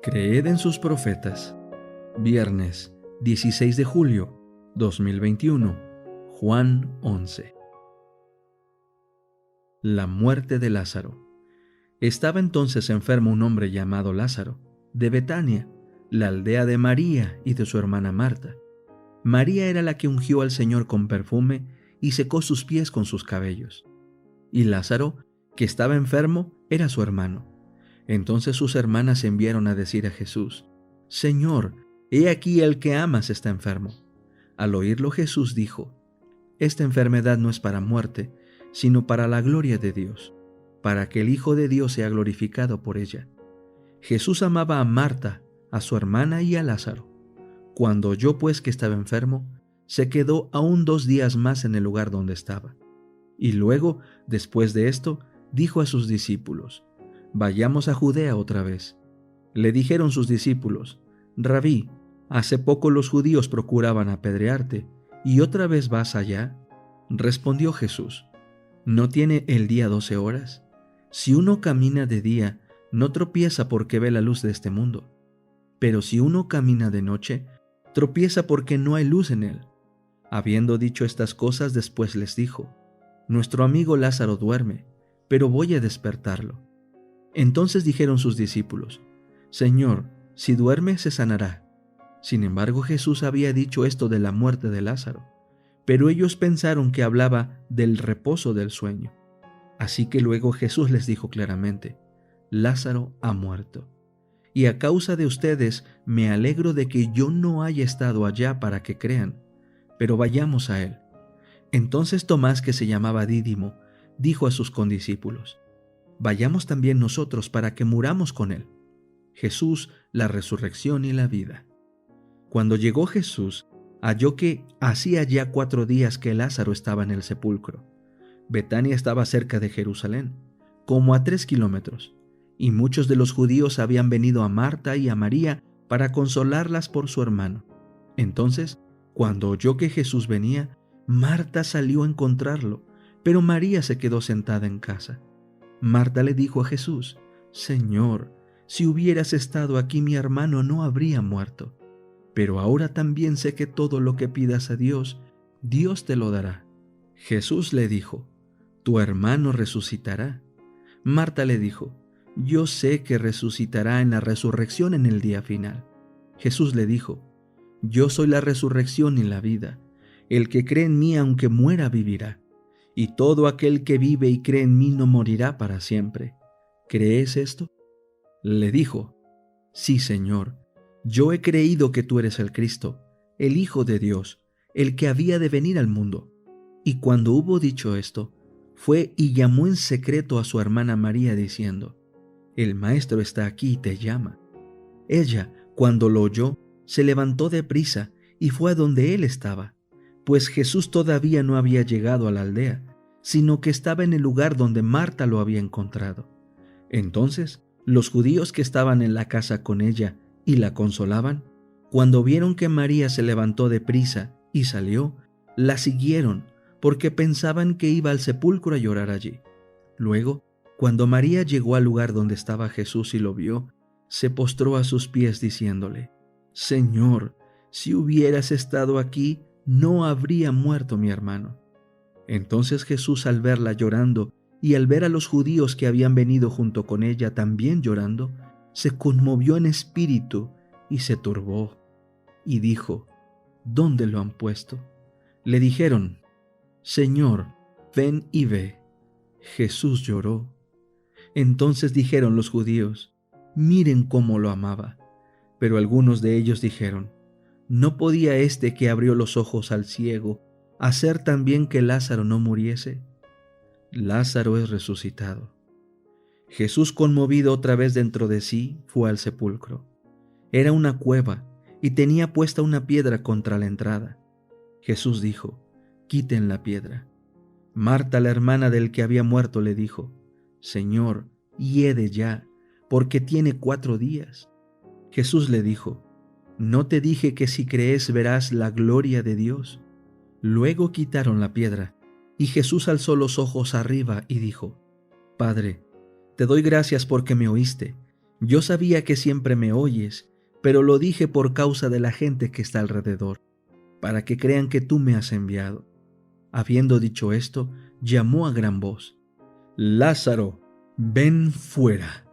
Creed en sus profetas. Viernes 16 de julio 2021. Juan 11. La muerte de Lázaro. Estaba entonces enfermo un hombre llamado Lázaro, de Betania, la aldea de María y de su hermana Marta. María era la que ungió al Señor con perfume y secó sus pies con sus cabellos. Y Lázaro, que estaba enfermo, era su hermano. Entonces sus hermanas enviaron a decir a Jesús: Señor, he aquí el que amas está enfermo. Al oírlo Jesús dijo: Esta enfermedad no es para muerte, sino para la gloria de Dios, para que el Hijo de Dios sea glorificado por ella. Jesús amaba a Marta, a su hermana y a Lázaro. Cuando oyó pues que estaba enfermo, se quedó aún 2 días más en el lugar donde estaba. Y luego, después de esto, dijo a sus discípulos: Vayamos a Judea otra vez. Le dijeron sus discípulos: Rabí, hace poco los judíos procuraban apedrearte, ¿y otra vez vas allá? Respondió Jesús: ¿No tiene el día 12 horas? Si uno camina de día, no tropieza porque ve la luz de este mundo. Pero si uno camina de noche, tropieza porque no hay luz en él. Habiendo dicho estas cosas, después les dijo: Nuestro amigo Lázaro duerme, pero voy a despertarlo. Entonces dijeron sus discípulos: Señor, si duerme, se sanará. Sin embargo, Jesús había dicho esto de la muerte de Lázaro, pero ellos pensaron que hablaba del reposo del sueño. Así que luego Jesús les dijo claramente: Lázaro ha muerto. Y a causa de ustedes me alegro de que yo no haya estado allá para que crean, pero vayamos a él. Entonces Tomás, que se llamaba Dídimo, dijo a sus condiscípulos: Vayamos también nosotros para que muramos con él. Jesús, la resurrección y la vida. Cuando llegó Jesús, halló que hacía ya 4 días que Lázaro estaba en el sepulcro. Betania estaba cerca de Jerusalén, como a 3 kilómetros, y muchos de los judíos habían venido a Marta y a María para consolarlas por su hermano. Entonces, cuando oyó que Jesús venía, Marta salió a encontrarlo, pero María se quedó sentada en casa. Marta le dijo a Jesús: Señor, si hubieras estado aquí, mi hermano no habría muerto. Pero ahora también sé que todo lo que pidas a Dios, Dios te lo dará. Jesús le dijo: Tu hermano resucitará. Marta le dijo: Yo sé que resucitará en la resurrección en el día final. Jesús le dijo: Yo soy la resurrección y la vida. El que cree en mí, aunque muera, vivirá. Y todo aquel que vive y cree en mí no morirá para siempre. ¿Crees esto? Le dijo: Sí, Señor. Yo he creído que tú eres el Cristo, el Hijo de Dios, el que había de venir al mundo. Y cuando hubo dicho esto, fue y llamó en secreto a su hermana María diciendo: El Maestro está aquí y te llama. Ella, cuando lo oyó, se levantó deprisa y fue a donde él estaba, pues Jesús todavía no había llegado a la aldea, sino que estaba en el lugar donde Marta lo había encontrado. Entonces, los judíos que estaban en la casa con ella y la consolaban, cuando vieron que María se levantó deprisa y salió, la siguieron, porque pensaban que iba al sepulcro a llorar allí. Luego, cuando María llegó al lugar donde estaba Jesús y lo vio, se postró a sus pies diciéndole: Señor, si hubieras estado aquí, no habría muerto mi hermano. Entonces Jesús, al verla llorando y al ver a los judíos que habían venido junto con ella también llorando, se conmovió en espíritu y se turbó, y dijo: ¿Dónde lo han puesto? Le dijeron: Señor, ven y ve. Jesús lloró. Entonces dijeron los judíos: Miren cómo lo amaba. Pero algunos de ellos dijeron: ¿No podía este que abrió los ojos al ciego hacer también que Lázaro no muriese? Lázaro es resucitado. Jesús, conmovido otra vez dentro de sí, fue al sepulcro. Era una cueva y tenía puesta una piedra contra la entrada. Jesús dijo: Quiten la piedra. Marta, la hermana del que había muerto, le dijo: Señor, hiede ya, porque tiene 4 días. Jesús le dijo: ¿No te dije que si crees verás la gloria de Dios? Luego quitaron la piedra, y Jesús alzó los ojos arriba y dijo: Padre, te doy gracias porque me oíste, Yo sabía que siempre me oyes, pero lo dije por causa de la gente que está alrededor, para que crean que tú me has enviado. Habiendo dicho esto, llamó a gran voz: Lázaro, ven fuera.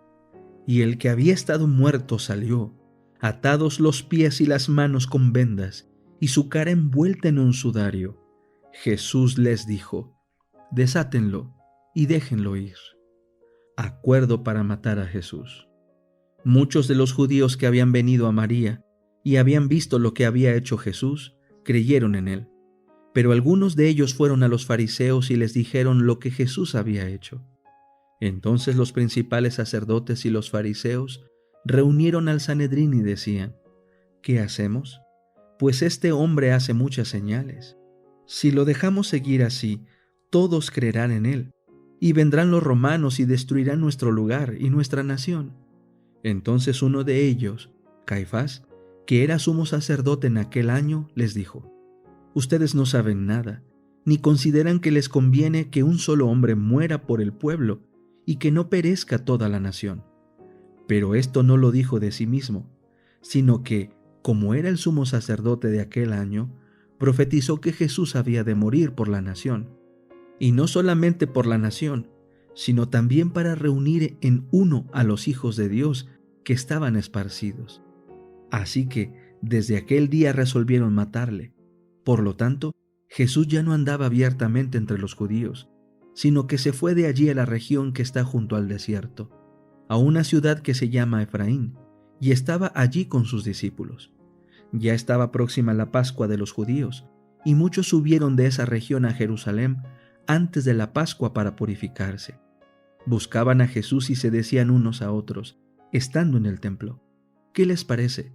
Y el que había estado muerto salió, atados los pies y las manos con vendas, y su cara envuelta en un sudario. Jesús les dijo: Desátenlo y déjenlo ir. Acuerdo para matar a Jesús. Muchos de los judíos que habían venido a María y habían visto lo que había hecho Jesús, creyeron en él. Pero algunos de ellos fueron a los fariseos y les dijeron lo que Jesús había hecho. Entonces los principales sacerdotes y los fariseos reunieron al Sanedrín y decían: ¿Qué hacemos? Pues este hombre hace muchas señales. Si lo dejamos seguir así, todos creerán en él, y vendrán los romanos y destruirán nuestro lugar y nuestra nación. Entonces uno de ellos, Caifás, que era sumo sacerdote en aquel año, les dijo: Ustedes no saben nada, ni consideran que les conviene que un solo hombre muera por el pueblo y que no perezca toda la nación. Pero esto no lo dijo de sí mismo, sino que, como era el sumo sacerdote de aquel año, profetizó que Jesús había de morir por la nación. Y no solamente por la nación, sino también para reunir en uno a los hijos de Dios que estaban esparcidos. Así que desde aquel día resolvieron matarle. Por lo tanto, Jesús ya no andaba abiertamente entre los judíos, sino que se fue de allí a la región que está junto al desierto, a una ciudad que se llama Efraín, y estaba allí con sus discípulos. Ya estaba próxima la Pascua de los judíos, y muchos subieron de esa región a Jerusalén antes de la Pascua para purificarse. Buscaban a Jesús y se decían unos a otros, estando en el templo: ¿Qué les parece?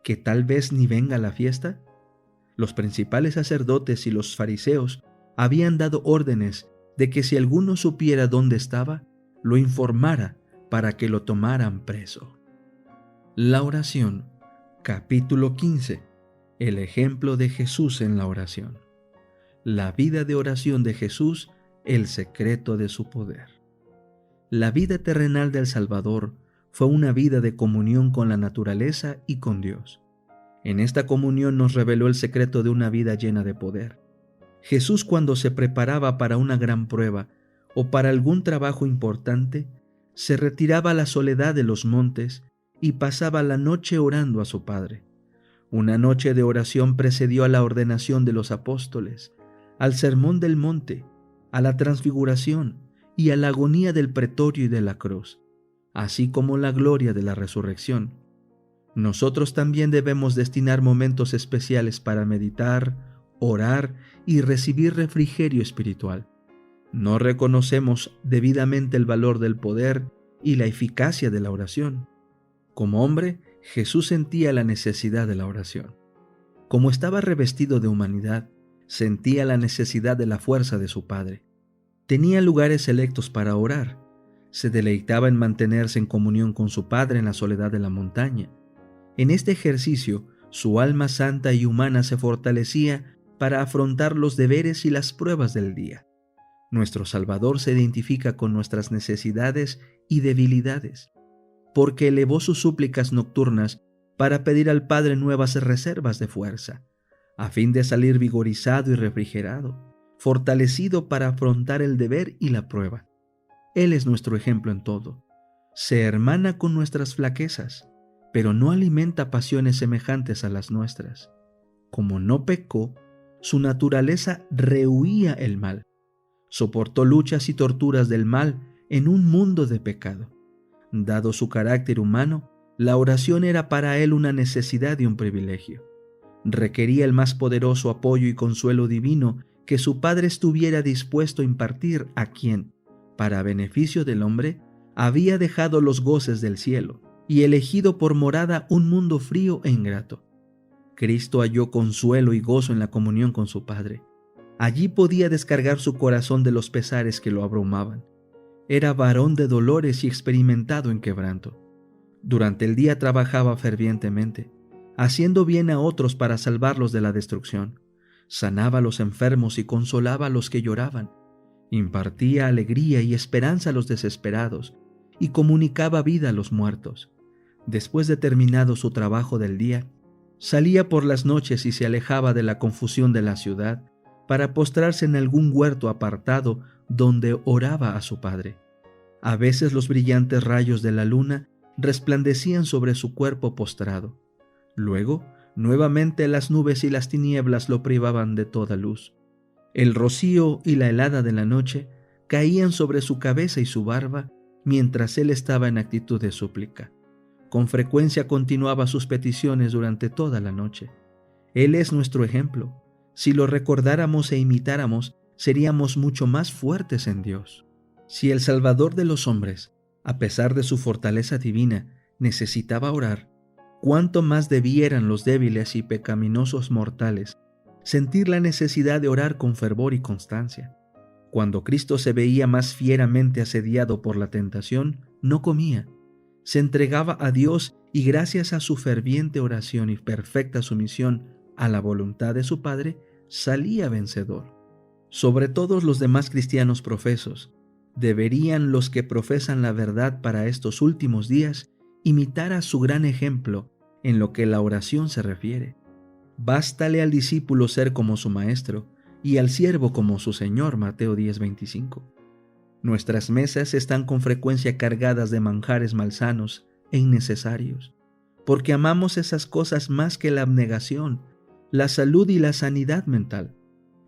¿Que tal vez ni venga la fiesta? Los principales sacerdotes y los fariseos habían dado órdenes de que si alguno supiera dónde estaba, lo informara para que lo tomaran preso. La oración, capítulo 15. El ejemplo de Jesús en la oración. La vida de oración de Jesús, el secreto de su poder. La vida terrenal del Salvador fue una vida de comunión con la naturaleza y con Dios. En esta comunión nos reveló el secreto de una vida llena de poder. Jesús, cuando se preparaba para una gran prueba o para algún trabajo importante, se retiraba a la soledad de los montes y pasaba la noche orando a su Padre. Una noche de oración precedió a la ordenación de los apóstoles, al sermón del monte, a la transfiguración y a la agonía del pretorio y de la cruz, así como la gloria de la resurrección. Nosotros también debemos destinar momentos especiales para meditar, orar y recibir refrigerio espiritual. No reconocemos debidamente el valor del poder y la eficacia de la oración. Como hombre, Jesús sentía la necesidad de la oración. Como estaba revestido de humanidad, sentía la necesidad de la fuerza de su Padre. Tenía lugares selectos para orar. Se deleitaba en mantenerse en comunión con su Padre en la soledad de la montaña. En este ejercicio, su alma santa y humana se fortalecía para afrontar los deberes y las pruebas del día. Nuestro Salvador se identifica con nuestras necesidades y debilidades, porque elevó sus súplicas nocturnas para pedir al Padre nuevas reservas de fuerza, a fin de salir vigorizado y refrigerado, fortalecido para afrontar el deber y la prueba. Él es nuestro ejemplo en todo. Se hermana con nuestras flaquezas, pero no alimenta pasiones semejantes a las nuestras. Como no pecó, su naturaleza rehuía el mal. Soportó luchas y torturas del mal en un mundo de pecado. Dado su carácter humano, la oración era para él una necesidad y un privilegio. Requería el más poderoso apoyo y consuelo divino que su Padre estuviera dispuesto a impartir a quien, para beneficio del hombre, había dejado los goces del cielo y elegido por morada un mundo frío e ingrato. Cristo halló consuelo y gozo en la comunión con su Padre. Allí podía descargar su corazón de los pesares que lo abrumaban. Era varón de dolores y experimentado en quebranto. Durante el día trabajaba fervientemente, haciendo bien a otros para salvarlos de la destrucción. Sanaba a los enfermos y consolaba a los que lloraban. Impartía alegría y esperanza a los desesperados y comunicaba vida a los muertos. Después de terminado su trabajo del día, salía por las noches y se alejaba de la confusión de la ciudad para postrarse en algún huerto apartado donde oraba a su Padre. A veces los brillantes rayos de la luna resplandecían sobre su cuerpo postrado. Luego, nuevamente las nubes y las tinieblas lo privaban de toda luz. El rocío y la helada de la noche caían sobre su cabeza y su barba mientras él estaba en actitud de súplica. Con frecuencia continuaba sus peticiones durante toda la noche. Él es nuestro ejemplo. Si lo recordáramos e imitáramos, seríamos mucho más fuertes en Dios. Si el Salvador de los hombres, a pesar de su fortaleza divina, necesitaba orar, ¿cuánto más debieran los débiles y pecaminosos mortales sentir la necesidad de orar con fervor y constancia? Cuando Cristo se veía más fieramente asediado por la tentación, no comía. Se entregaba a Dios y gracias a su ferviente oración y perfecta sumisión a la voluntad de su Padre, salía vencedor. Sobre todos los demás cristianos profesos, deberían los que profesan la verdad para estos últimos días imitar a su gran ejemplo en lo que la oración se refiere. Bástale al discípulo ser como su maestro y al siervo como su señor, Mateo 10:25. Nuestras mesas están con frecuencia cargadas de manjares malsanos e innecesarios, porque amamos esas cosas más que la abnegación, la salud y la sanidad mental.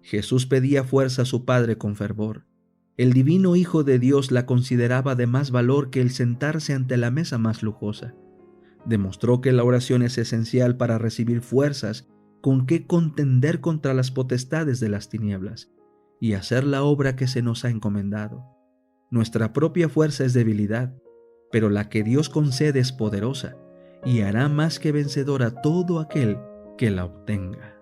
Jesús pedía fuerza a su Padre con fervor. El divino Hijo de Dios la consideraba de más valor que el sentarse ante la mesa más lujosa. Demostró que la oración es esencial para recibir fuerzas con que contender contra las potestades de las tinieblas y hacer la obra que se nos ha encomendado. Nuestra propia fuerza es debilidad, pero la que Dios concede es poderosa y hará más que vencedora todo aquel que la obtenga.